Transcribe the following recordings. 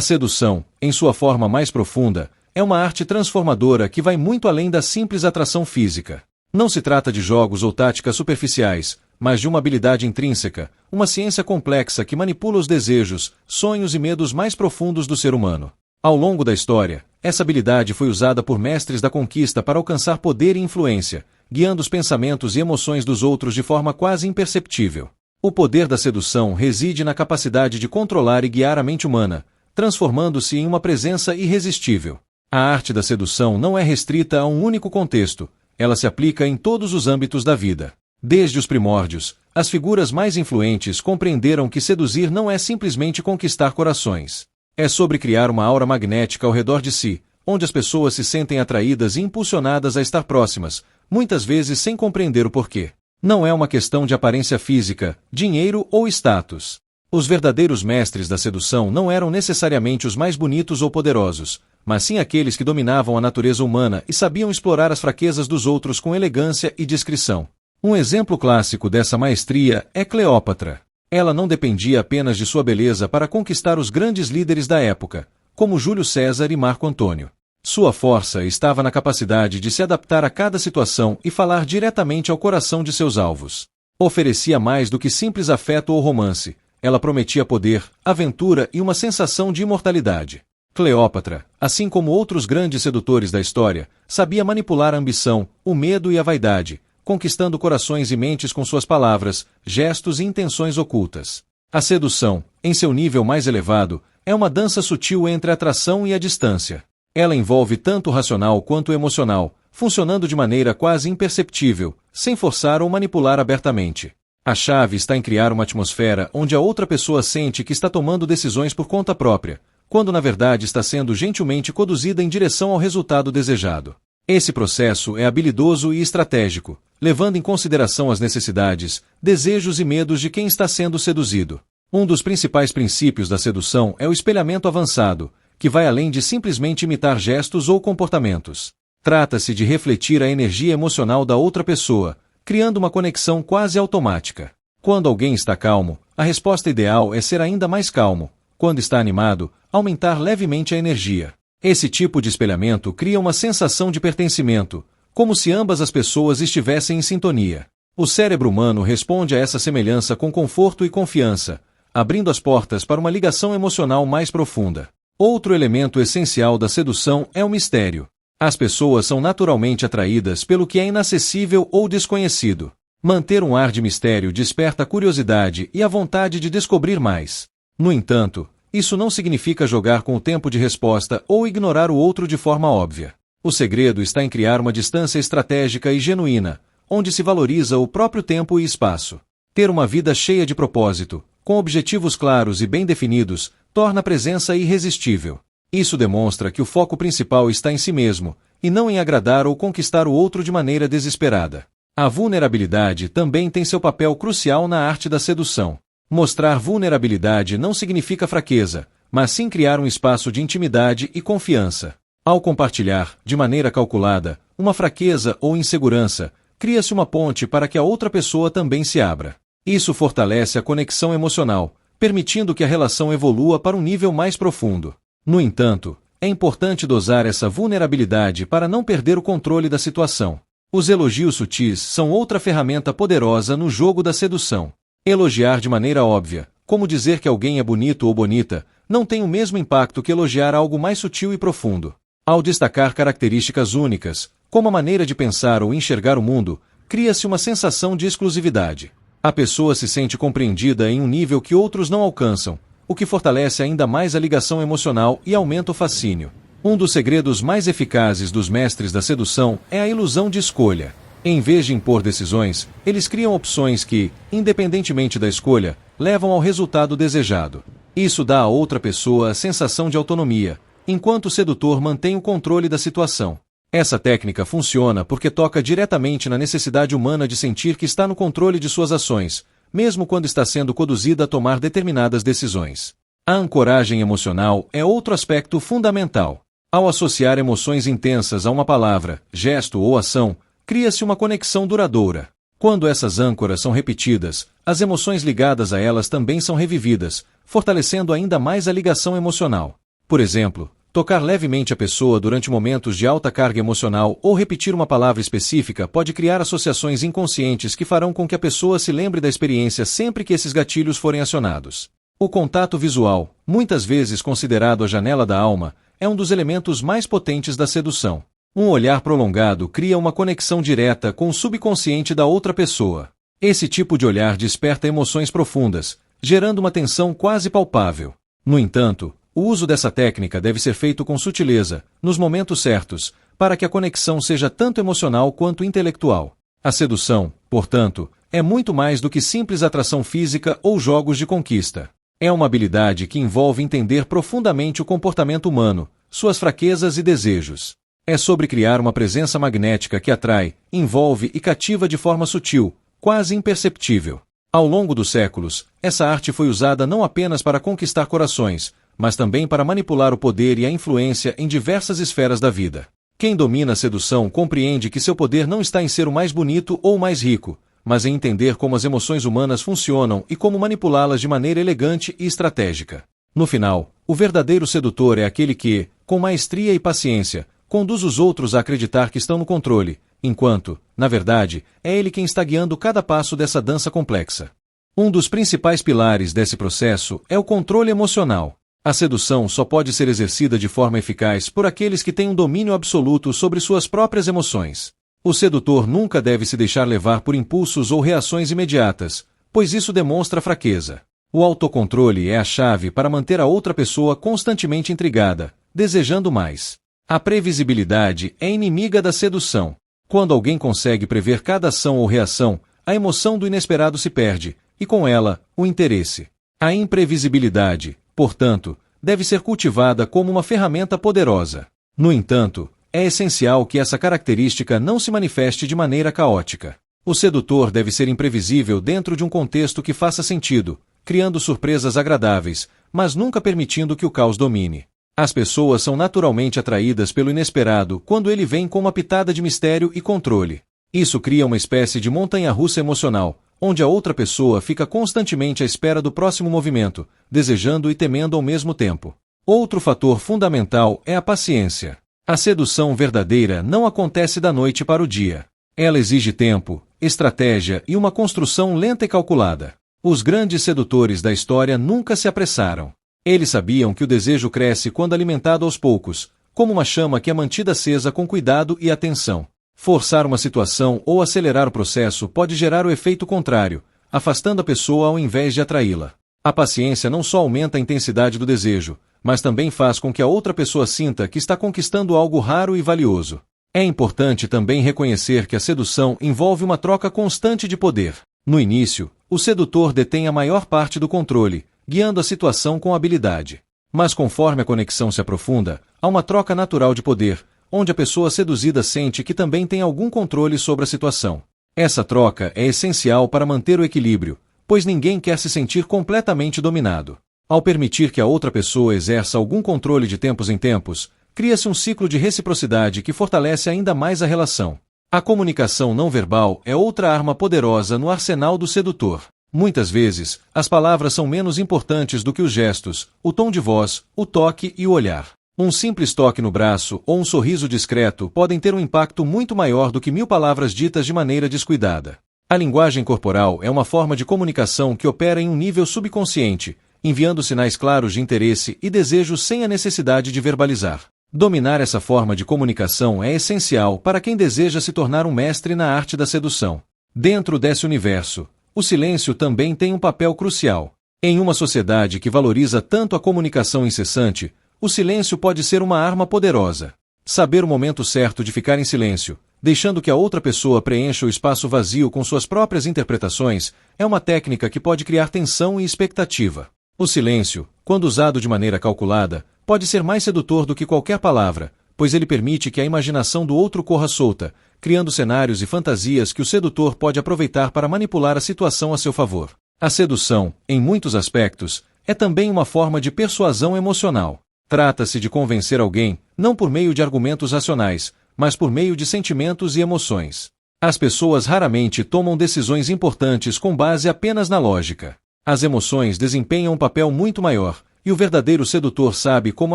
sedução, em sua forma mais profunda, é uma arte transformadora que vai muito além da simples atração física. Não se trata de jogos ou táticas superficiais, mas de uma habilidade intrínseca, uma ciência complexa que manipula os desejos, sonhos e medos mais profundos do ser humano. Ao longo da história, essa habilidade foi usada por mestres da conquista para alcançar poder e influência, guiando os pensamentos e emoções dos outros de forma quase imperceptível. O poder da sedução reside na capacidade de controlar e guiar a mente humana, transformando-se em uma presença irresistível. A arte da sedução não é restrita a um único contexto, ela se aplica em todos os âmbitos da vida. Desde os primórdios, as figuras mais influentes compreenderam que seduzir não é simplesmente conquistar corações. É sobre criar uma aura magnética ao redor de si, onde as pessoas se sentem atraídas e impulsionadas a estar próximas, muitas vezes sem compreender o porquê. Não é uma questão de aparência física, dinheiro ou status. Os verdadeiros mestres da sedução não eram necessariamente os mais bonitos ou poderosos, mas sim aqueles que dominavam a natureza humana e sabiam explorar as fraquezas dos outros com elegância e discrição. Um exemplo clássico dessa maestria é Cleópatra. Ela não dependia apenas de sua beleza para conquistar os grandes líderes da época, como Júlio César e Marco Antônio. Sua força estava na capacidade de se adaptar a cada situação e falar diretamente ao coração de seus alvos. Oferecia mais do que simples afeto ou romance, ela prometia poder, aventura e uma sensação de imortalidade. Cleópatra, assim como outros grandes sedutores da história, sabia manipular a ambição, o medo e a vaidade, conquistando corações e mentes com suas palavras, gestos e intenções ocultas. A sedução, em seu nível mais elevado, é uma dança sutil entre a atração e a distância. Ela envolve tanto o racional quanto o emocional, funcionando de maneira quase imperceptível, sem forçar ou manipular abertamente. A chave está em criar uma atmosfera onde a outra pessoa sente que está tomando decisões por conta própria, quando na verdade está sendo gentilmente conduzida em direção ao resultado desejado. Esse processo é habilidoso e estratégico, levando em consideração as necessidades, desejos e medos de quem está sendo seduzido. Um dos principais princípios da sedução é o espelhamento avançado, que vai além de simplesmente imitar gestos ou comportamentos. Trata-se de refletir a energia emocional da outra pessoa, criando uma conexão quase automática. Quando alguém está calmo, a resposta ideal é ser ainda mais calmo. Quando está animado, aumentar levemente a energia. Esse tipo de espelhamento cria uma sensação de pertencimento, como se ambas as pessoas estivessem em sintonia. O cérebro humano responde a essa semelhança com conforto e confiança, abrindo as portas para uma ligação emocional mais profunda. Outro elemento essencial da sedução é o mistério. As pessoas são naturalmente atraídas pelo que é inacessível ou desconhecido. Manter um ar de mistério desperta a curiosidade e a vontade de descobrir mais. No entanto, isso não significa jogar com o tempo de resposta ou ignorar o outro de forma óbvia. O segredo está em criar uma distância estratégica e genuína, onde se valoriza o próprio tempo e espaço. Ter uma vida cheia de propósito, com objetivos claros e bem definidos, torna a presença irresistível. Isso demonstra que o foco principal está em si mesmo, e não em agradar ou conquistar o outro de maneira desesperada. A vulnerabilidade também tem seu papel crucial na arte da sedução. Mostrar vulnerabilidade não significa fraqueza, mas sim criar um espaço de intimidade e confiança. Ao compartilhar, de maneira calculada, uma fraqueza ou insegurança, cria-se uma ponte para que a outra pessoa também se abra. Isso fortalece a conexão emocional, permitindo que a relação evolua para um nível mais profundo. No entanto, é importante dosar essa vulnerabilidade para não perder o controle da situação. Os elogios sutis são outra ferramenta poderosa no jogo da sedução. Elogiar de maneira óbvia, como dizer que alguém é bonito ou bonita, não tem o mesmo impacto que elogiar algo mais sutil e profundo. Ao destacar características únicas, como a maneira de pensar ou enxergar o mundo, cria-se uma sensação de exclusividade. A pessoa se sente compreendida em um nível que outros não alcançam, o que fortalece ainda mais a ligação emocional e aumenta o fascínio. Um dos segredos mais eficazes dos mestres da sedução é a ilusão de escolha. Em vez de impor decisões, eles criam opções que, independentemente da escolha, levam ao resultado desejado. Isso dá à outra pessoa a sensação de autonomia, enquanto o sedutor mantém o controle da situação. Essa técnica funciona porque toca diretamente na necessidade humana de sentir que está no controle de suas ações, mesmo quando está sendo conduzida a tomar determinadas decisões. A ancoragem emocional é outro aspecto fundamental. Ao associar emoções intensas a uma palavra, gesto ou ação, cria-se uma conexão duradoura. Quando essas âncoras são repetidas, as emoções ligadas a elas também são revividas, fortalecendo ainda mais a ligação emocional. Por exemplo, tocar levemente a pessoa durante momentos de alta carga emocional ou repetir uma palavra específica pode criar associações inconscientes que farão com que a pessoa se lembre da experiência sempre que esses gatilhos forem acionados. O contato visual, muitas vezes considerado a janela da alma, é um dos elementos mais potentes da sedução. Um olhar prolongado cria uma conexão direta com o subconsciente da outra pessoa. Esse tipo de olhar desperta emoções profundas, gerando uma tensão quase palpável. No entanto, o uso dessa técnica deve ser feito com sutileza, nos momentos certos, para que a conexão seja tanto emocional quanto intelectual. A sedução, portanto, é muito mais do que simples atração física ou jogos de conquista. É uma habilidade que envolve entender profundamente o comportamento humano, suas fraquezas e desejos. É sobre criar uma presença magnética que atrai, envolve e cativa de forma sutil, quase imperceptível. Ao longo dos séculos, essa arte foi usada não apenas para conquistar corações, mas também para manipular o poder e a influência em diversas esferas da vida. Quem domina a sedução compreende que seu poder não está em ser o mais bonito ou o mais rico, mas em entender como as emoções humanas funcionam e como manipulá-las de maneira elegante e estratégica. No final, o verdadeiro sedutor é aquele que, com maestria e paciência, conduz os outros a acreditar que estão no controle, enquanto, na verdade, é ele quem está guiando cada passo dessa dança complexa. Um dos principais pilares desse processo é o controle emocional. A sedução só pode ser exercida de forma eficaz por aqueles que têm um domínio absoluto sobre suas próprias emoções. O sedutor nunca deve se deixar levar por impulsos ou reações imediatas, pois isso demonstra fraqueza. O autocontrole é a chave para manter a outra pessoa constantemente intrigada, desejando mais. A previsibilidade é inimiga da sedução. Quando alguém consegue prever cada ação ou reação, a emoção do inesperado se perde, e com ela, o interesse. A imprevisibilidade, portanto, deve ser cultivada como uma ferramenta poderosa. No entanto, é essencial que essa característica não se manifeste de maneira caótica. O sedutor deve ser imprevisível dentro de um contexto que faça sentido, criando surpresas agradáveis, mas nunca permitindo que o caos domine. As pessoas são naturalmente atraídas pelo inesperado quando ele vem com uma pitada de mistério e controle. Isso cria uma espécie de montanha-russa emocional, onde a outra pessoa fica constantemente à espera do próximo movimento, desejando e temendo ao mesmo tempo. Outro fator fundamental é a paciência. A sedução verdadeira não acontece da noite para o dia. Ela exige tempo, estratégia e uma construção lenta e calculada. Os grandes sedutores da história nunca se apressaram. Eles sabiam que o desejo cresce quando alimentado aos poucos, como uma chama que é mantida acesa com cuidado e atenção. Forçar uma situação ou acelerar o processo pode gerar o efeito contrário, afastando a pessoa ao invés de atraí-la. A paciência não só aumenta a intensidade do desejo, mas também faz com que a outra pessoa sinta que está conquistando algo raro e valioso. É importante também reconhecer que a sedução envolve uma troca constante de poder. No início, o sedutor detém a maior parte do controle, guiando a situação com habilidade. Mas conforme a conexão se aprofunda, há uma troca natural de poder, onde a pessoa seduzida sente que também tem algum controle sobre a situação. Essa troca é essencial para manter o equilíbrio, pois ninguém quer se sentir completamente dominado. Ao permitir que a outra pessoa exerça algum controle de tempos em tempos, cria-se um ciclo de reciprocidade que fortalece ainda mais a relação. A comunicação não verbal é outra arma poderosa no arsenal do sedutor. Muitas vezes, as palavras são menos importantes do que os gestos, o tom de voz, o toque e o olhar. Um simples toque no braço ou um sorriso discreto podem ter um impacto muito maior do que 1000 palavras ditas de maneira descuidada. A linguagem corporal é uma forma de comunicação que opera em um nível subconsciente, enviando sinais claros de interesse e desejo sem a necessidade de verbalizar. Dominar essa forma de comunicação é essencial para quem deseja se tornar um mestre na arte da sedução. Dentro desse universo, o silêncio também tem um papel crucial. Em uma sociedade que valoriza tanto a comunicação incessante, o silêncio pode ser uma arma poderosa. Saber o momento certo de ficar em silêncio, deixando que a outra pessoa preencha o espaço vazio com suas próprias interpretações, é uma técnica que pode criar tensão e expectativa. O silêncio, quando usado de maneira calculada, pode ser mais sedutor do que qualquer palavra, pois ele permite que a imaginação do outro corra solta, criando cenários e fantasias que o sedutor pode aproveitar para manipular a situação a seu favor. A sedução, em muitos aspectos, é também uma forma de persuasão emocional. Trata-se de convencer alguém, não por meio de argumentos racionais, mas por meio de sentimentos e emoções. As pessoas raramente tomam decisões importantes com base apenas na lógica. As emoções desempenham um papel muito maior, e o verdadeiro sedutor sabe como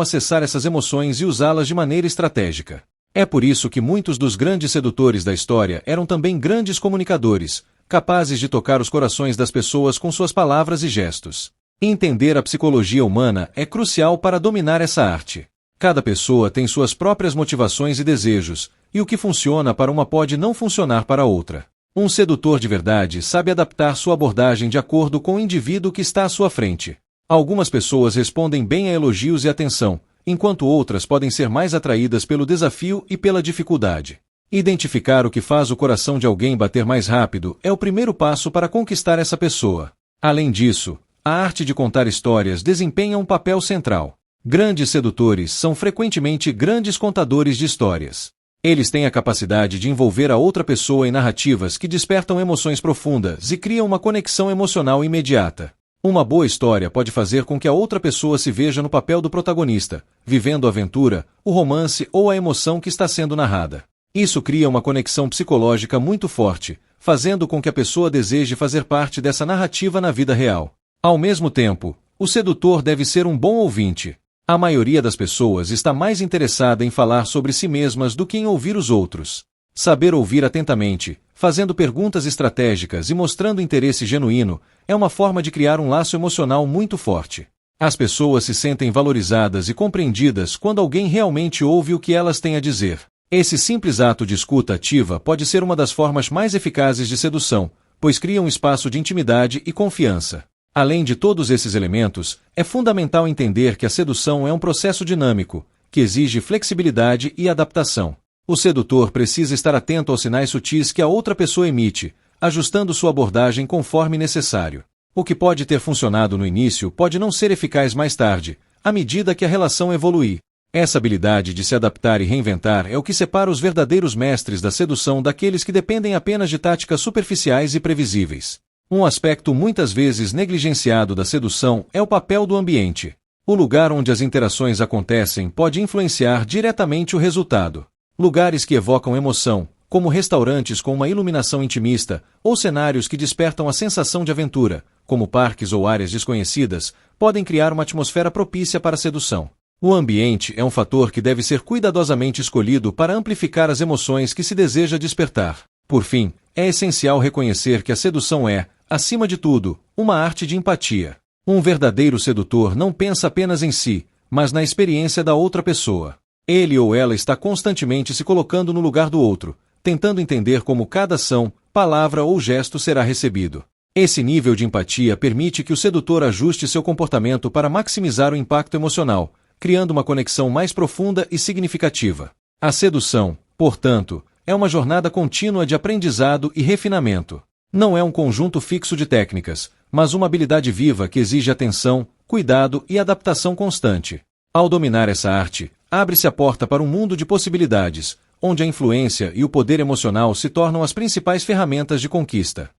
acessar essas emoções e usá-las de maneira estratégica. É por isso que muitos dos grandes sedutores da história eram também grandes comunicadores, capazes de tocar os corações das pessoas com suas palavras e gestos. Entender a psicologia humana é crucial para dominar essa arte. Cada pessoa tem suas próprias motivações e desejos, e o que funciona para uma pode não funcionar para outra. Um sedutor de verdade sabe adaptar sua abordagem de acordo com o indivíduo que está à sua frente. Algumas pessoas respondem bem a elogios e atenção, enquanto outras podem ser mais atraídas pelo desafio e pela dificuldade. Identificar o que faz o coração de alguém bater mais rápido é o primeiro passo para conquistar essa pessoa. Além disso, a arte de contar histórias desempenha um papel central. Grandes sedutores são frequentemente grandes contadores de histórias. Eles têm a capacidade de envolver a outra pessoa em narrativas que despertam emoções profundas e criam uma conexão emocional imediata. Uma boa história pode fazer com que a outra pessoa se veja no papel do protagonista, vivendo a aventura, o romance ou a emoção que está sendo narrada. Isso cria uma conexão psicológica muito forte, fazendo com que a pessoa deseje fazer parte dessa narrativa na vida real. Ao mesmo tempo, o sedutor deve ser um bom ouvinte. A maioria das pessoas está mais interessada em falar sobre si mesmas do que em ouvir os outros. Saber ouvir atentamente, fazendo perguntas estratégicas e mostrando interesse genuíno, é uma forma de criar um laço emocional muito forte. As pessoas se sentem valorizadas e compreendidas quando alguém realmente ouve o que elas têm a dizer. Esse simples ato de escuta ativa pode ser uma das formas mais eficazes de sedução, pois cria um espaço de intimidade e confiança. Além de todos esses elementos, é fundamental entender que a sedução é um processo dinâmico, que exige flexibilidade e adaptação. O sedutor precisa estar atento aos sinais sutis que a outra pessoa emite, ajustando sua abordagem conforme necessário. O que pode ter funcionado no início pode não ser eficaz mais tarde, à medida que a relação evoluir. Essa habilidade de se adaptar e reinventar é o que separa os verdadeiros mestres da sedução daqueles que dependem apenas de táticas superficiais e previsíveis. Um aspecto muitas vezes negligenciado da sedução é o papel do ambiente. O lugar onde as interações acontecem pode influenciar diretamente o resultado. Lugares que evocam emoção, como restaurantes com uma iluminação intimista, ou cenários que despertam a sensação de aventura, como parques ou áreas desconhecidas, podem criar uma atmosfera propícia para a sedução. O ambiente é um fator que deve ser cuidadosamente escolhido para amplificar as emoções que se deseja despertar. Por fim, é essencial reconhecer que a sedução é, acima de tudo, uma arte de empatia. Um verdadeiro sedutor não pensa apenas em si, mas na experiência da outra pessoa. Ele ou ela está constantemente se colocando no lugar do outro, tentando entender como cada ação, palavra ou gesto será recebido. Esse nível de empatia permite que o sedutor ajuste seu comportamento para maximizar o impacto emocional, criando uma conexão mais profunda e significativa. A sedução, portanto, é uma jornada contínua de aprendizado e refinamento. Não é um conjunto fixo de técnicas, mas uma habilidade viva que exige atenção, cuidado e adaptação constante. Ao dominar essa arte, abre-se a porta para um mundo de possibilidades, onde a influência e o poder emocional se tornam as principais ferramentas de conquista.